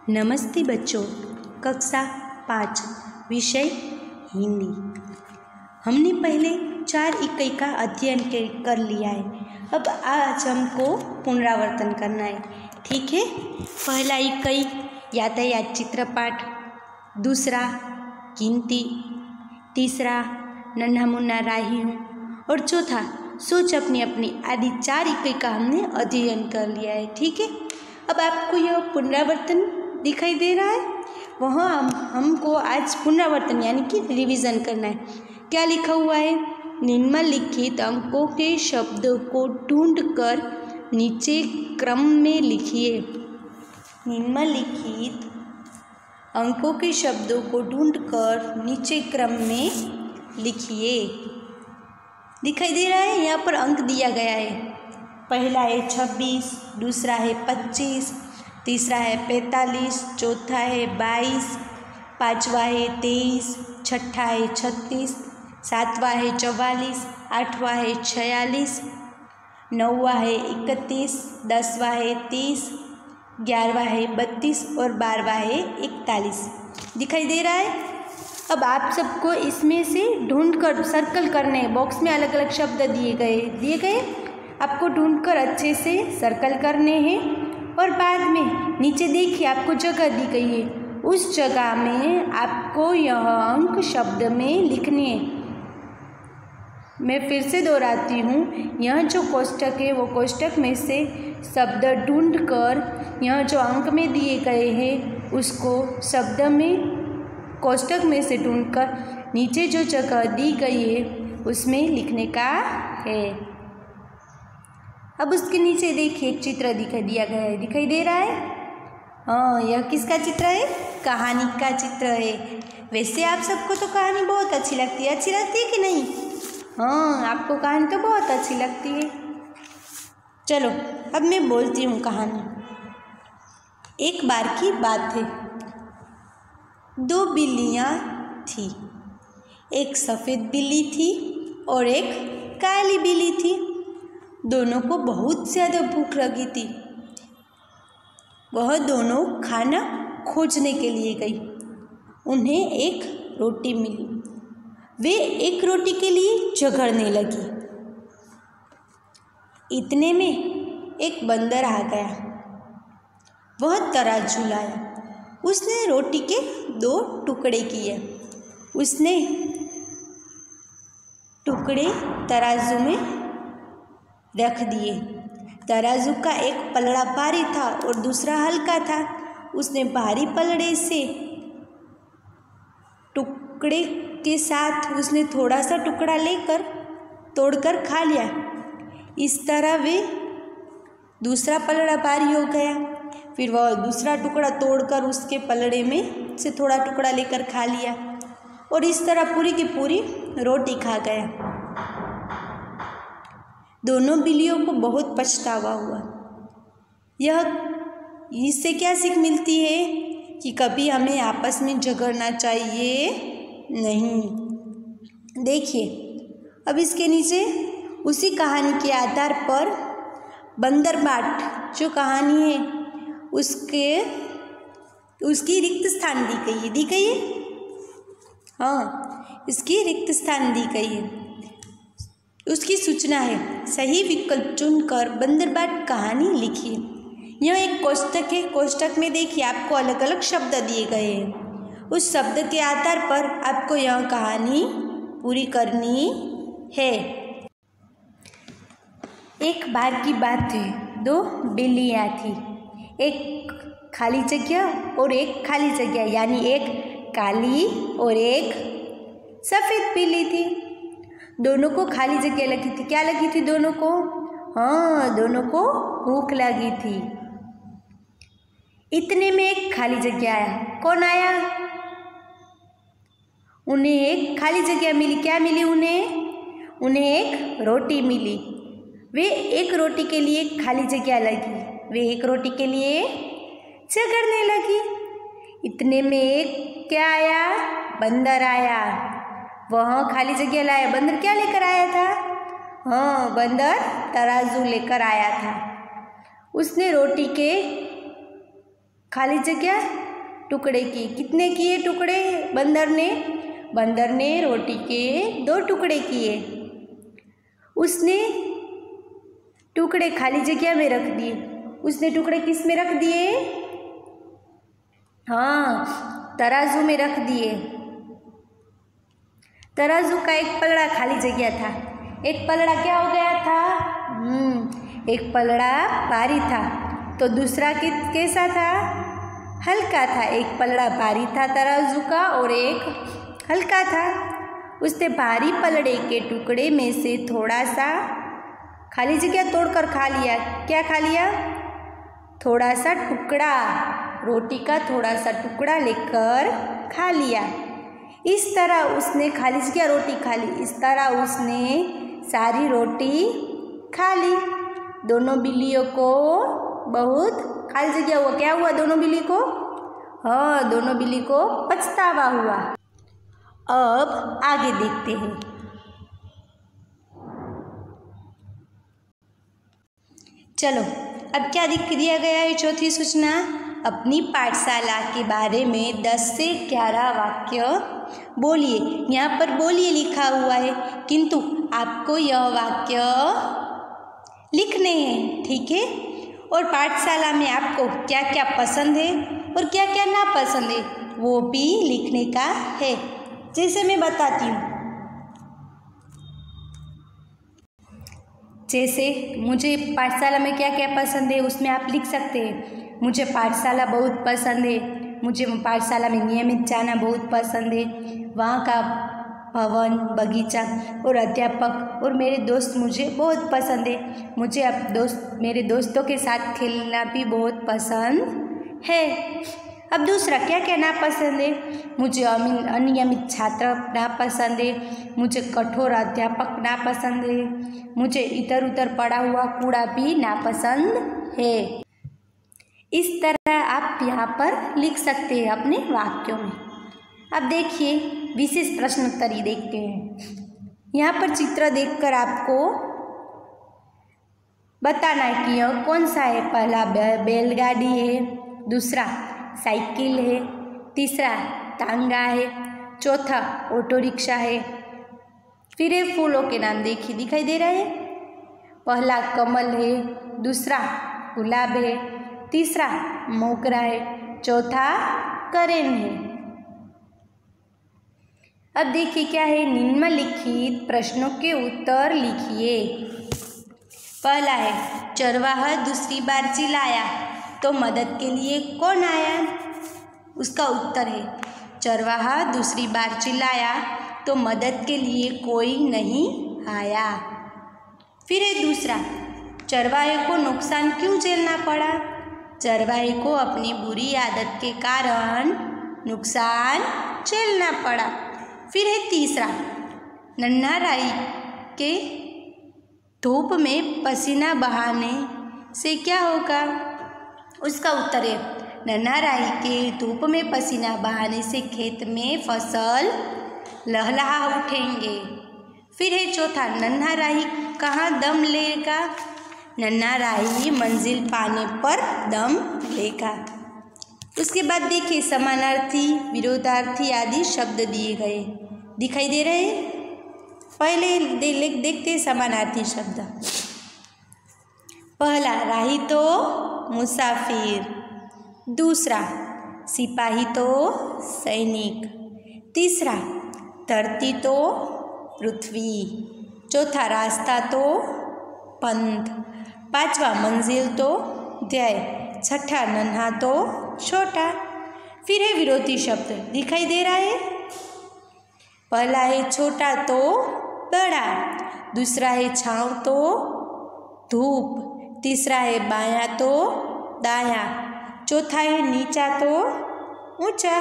नमस्ते बच्चों, कक्षा 5 विषय हिंदी। हमने पहले 4 इकाई का अध्ययन कर लिया है। अब आज हमको पुनरावर्तन करना है, ठीक है। पहला इकाई यातायात चित्रपाठ, दूसरा गिनती, तीसरा नन्हा मुन्ना राही हूँ और चौथा सोच अपनी अपनी आदि 4 इकाई का हमने अध्ययन कर लिया है, ठीक है। अब आपको यह पुनरावर्तन दिखाई दे रहा है, वहाँ हमको आज पुनरावर्तन यानी कि रिवीजन करना है। क्या लिखा हुआ है? निम्नलिखित अंकों के शब्दों को ढूंढकर नीचे क्रम में लिखिए। निम्नलिखित अंकों के शब्दों को ढूंढकर नीचे क्रम में लिखिए। दिखाई दे रहा है, यहाँ पर अंक दिया गया है। पहला है 26, दूसरा है 25, तीसरा है 45, चौथा है 22, पाँचवा है 23, छठा है 36, सातवां है 44, आठवां है 46, नौवां है 31, 10वां है 30, 11वां है 32 और 12वां है 41। दिखाई दे रहा है। अब आप सबको इसमें से ढूंढकर सर्कल करने हैं। बॉक्स में अलग अलग शब्द दिए गए आपको ढूंढकर अच्छे से सर्कल करने हैं। और बाद में नीचे देखिए आपको जगह दी गई है, उस जगह में आपको यह अंक शब्द में लिखने हैं। मैं फिर से दोहराती हूँ, यह जो कोष्ठक है वो कोष्ठक में से शब्द ढूंढकर यह जो अंक में दिए गए हैं उसको शब्द में कोष्ठक में से ढूंढकर नीचे जो जगह दी गई है उसमें लिखने का है। अब उसके नीचे देखिए एक चित्र दिया गया है, दिखाई दे रहा है। हाँ, यह किसका चित्र है? कहानी का चित्र है। वैसे आप सबको तो कहानी बहुत अच्छी लगती है कि नहीं? हाँ, आपको कहानी तो बहुत अच्छी लगती है। चलो अब मैं बोलती हूँ कहानी। एक बार की बात है, 2 बिल्लियाँ थी। एक सफ़ेद बिल्ली थी और एक काली बिल्ली थी। दोनों को बहुत ज़्यादा भूख लगी थी। वह दोनों खाना खोजने के लिए गई। उन्हें एक रोटी मिली। वे एक रोटी के लिए झगड़ने लगी। इतने में एक बंदर आ गया। वह तराजू लाया। उसने रोटी के 2 टुकड़े किए। उसने टुकड़े तराजू में रख दिए। तराजू का एक पलड़ा भारी था और दूसरा हल्का था। उसने भारी पलड़े से टुकड़े के साथ उसने थोड़ा सा टुकड़ा लेकर तोड़कर खा लिया। इस तरह वे दूसरा पलड़ा भारी हो गया। फिर वह दूसरा टुकड़ा तोड़कर उसके पलड़े में से थोड़ा टुकड़ा लेकर खा लिया और इस तरह पूरी की पूरी रोटी खा गया। दोनों बिल्लियों को बहुत पछतावा हुआ। इससे क्या सीख मिलती है कि कभी हमें आपस में झगड़ना चाहिए नहीं। देखिए अब इसके नीचे उसी कहानी के आधार पर बंदरबाट जो कहानी है उसकी रिक्त स्थान दी गई है। हाँ, इसकी रिक्त स्थान दी गई है। उसकी सूचना है, सही विकल्प चुनकर बंदरबाट कहानी लिखिए। यह एक कोष्ठक है। कोष्ठक में देखिए आपको अलग अलग शब्द दिए गए हैं। उस शब्द के आधार पर आपको यह कहानी पूरी करनी है। एक बार की बात है, 2 बिल्लियाँ थी। एक खाली जगह और एक खाली जगह, यानी एक काली और एक सफ़ेद बिल्ली थी। दोनों को खाली जगह लगी थी। क्या लगी थी दोनों को? हाँ, दोनों को भूख लगी थी। इतने में एक खाली जगह आया। कौन आया? उन्हें एक खाली जगह मिली। क्या मिली उन्हें? उन्हें एक रोटी मिली। वे एक रोटी के लिए खाली जगह लगी। वे एक रोटी के लिए झगड़ने लगी। इतने में एक क्या आया? बंदर आया। वह खाली जगह लाया। बंदर क्या लेकर आया था? हाँ, बंदर तराजू लेकर आया था। उसने रोटी के खाली जगह टुकड़े किए। कितने किए टुकड़े बंदर ने? बंदर ने रोटी के 2 टुकड़े किए। उसने टुकड़े खाली जगह में रख दिए। उसने टुकड़े किस में रख दिए? हाँ, तराजू में रख दिए। तराजू का एक पलड़ा खाली जगह था। एक पलड़ा क्या हो गया था? एक पलड़ा भारी था तो दूसरा कैसा था? हल्का था। एक पलड़ा भारी था तराजू का और एक हल्का था। उसने भारी पलड़े के टुकड़े में से थोड़ा सा खाली जगह तोड़कर खा लिया। क्या खा लिया? थोड़ा सा टुकड़ा, रोटी का थोड़ा सा टुकड़ा लेकर खा लिया। इस तरह उसने खाली जगह रोटी खा ली। इस तरह उसने सारी रोटी खा ली। दोनों बिल्लियों को बहुत खाली जगह हुआ। क्या हुआ दोनों बिल्ली को? हाँ, दोनों बिल्ली को पछतावा हुआ। अब आगे देखते हैं। चलो, अब क्या दिया गया है? चौथी सूचना, अपनी पाठशाला के बारे में 10 से 11 वाक्य बोलिए। यहाँ पर बोलिए लिखा हुआ है, किंतु आपको यह वाक्य लिखने हैं, ठीक है? और पाठशाला में आपको क्या क्या पसंद है और क्या क्या नापसंद है वो भी लिखने का है। जैसे मैं बताती हूँ, जैसे मुझे पाठशाला में क्या क्या पसंद है उसमें आप लिख सकते हैं। मुझे पाठशाला बहुत पसंद है। मुझे पाठशाला में नियमित जाना बहुत पसंद है। वहाँ का भवन, बगीचा और अध्यापक और मेरे दोस्त मुझे बहुत पसंद है। मुझे अब मेरे दोस्तों के साथ खेलना भी बहुत पसंद है। अब दूसरा, क्या क्या नापसंद है? मुझे अनियमित छात्र नापसंद है। मुझे कठोर अध्यापक नापसंद है। मुझे इधर उधर पड़ा हुआ कूड़ा भी नापसंद है। इस तरह आप यहाँ पर लिख सकते हैं अपने वाक्यों में। अब देखिए, विशेष प्रश्नोत्तरी देखते हैं। यहाँ पर चित्र देखकर आपको बताना है कि यह कौन सा है। पहला बैलगाड़ी है, दूसरा साइकिल है, तीसरा तांगा है, चौथा ऑटो रिक्शा है। फिर ये फूलों के नाम देखिए, दिखाई दे रहा है। पहला कमल है, दूसरा गुलाब है, तीसरा मोगरा है, चौथा करेन है। अब देखिए क्या है, निम्नलिखित प्रश्नों के उत्तर लिखिए। पहला है, चरवाहा दूसरी बार चिल्लाया तो मदद के लिए कौन आया? उसका उत्तर है, चरवाहा दूसरी बार चिल्लाया तो मदद के लिए कोई नहीं आया। फिर है दूसरा, चरवाहे को नुकसान क्यों झेलना पड़ा? चरवाहे को अपनी बुरी आदत के कारण नुकसान झेलना पड़ा। फिर है तीसरा, नन्हा राई के धूप में पसीना बहाने से क्या होगा? उसका उत्तर है, नन्हा राई के धूप में पसीना बहाने से खेत में फसल लहलहा उठेंगे। फिर है चौथा, नन्हा राई कहाँ दम लेगा? नन्हा राई मंजिल पाने पर दम लेगा। उसके बाद देखिए, समानार्थी, विरोधार्थी आदि शब्द दिए गए, दिखाई दे रहे हैं। पहले देखते हैं समानार्थी शब्द। पहला, राही तो मुसाफिर, दूसरा सिपाही तो सैनिक, तीसरा धरती तो पृथ्वी, चौथा रास्ता तो पंथ, पांचवा मंजिल तो ध्येय, छठा नन्हा तो छोटा। फिर है विरोधी शब्द, दिखाई दे रहा है। पहला है छोटा तो बड़ा, दूसरा है छांव तो धूप, तीसरा है बायां तो दायां, चौथा है नीचा तो ऊंचा,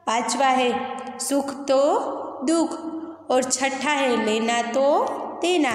पांचवा है सुख तो दुख और छठा है लेना तो देना।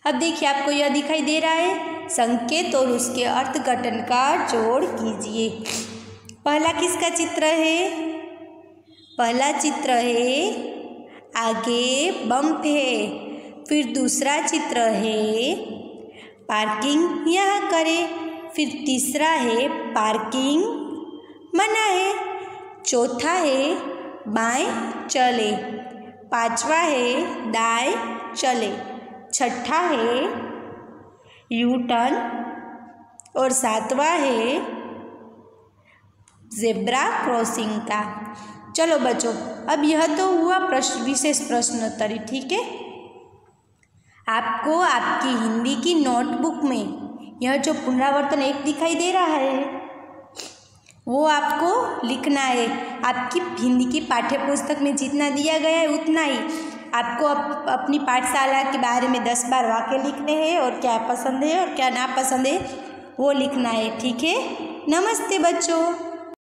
अब देखिए, आपको यह दिखाई दे रहा है, संकेत और उसके अर्थघटन का जोड़ कीजिए। पहला किसका चित्र है? पहला चित्र है आगे बम्प है। फिर दूसरा चित्र है पार्किंग यहाँ करें। फिर तीसरा है पार्किंग मना है। चौथा है बाएं चले। पांचवा है दाएं चले। छठा है यू टर्न और सातवां है ज़ेब्रा क्रॉसिंग का। चलो बच्चों, अब यह तो हुआ विशेष प्रश्नोत्तरी, ठीक है। आपको आपकी हिंदी की नोटबुक में यह जो पुनरावर्तन एक दिखाई दे रहा है वो आपको लिखना है। आपकी हिंदी की पाठ्य पुस्तक में जितना दिया गया है उतना ही आपको अपनी पाठशाला के बारे में 10 बार वाक्य लिखने हैं और क्या पसंद है और क्या नापसंद है वो लिखना है, ठीक है। नमस्ते बच्चों।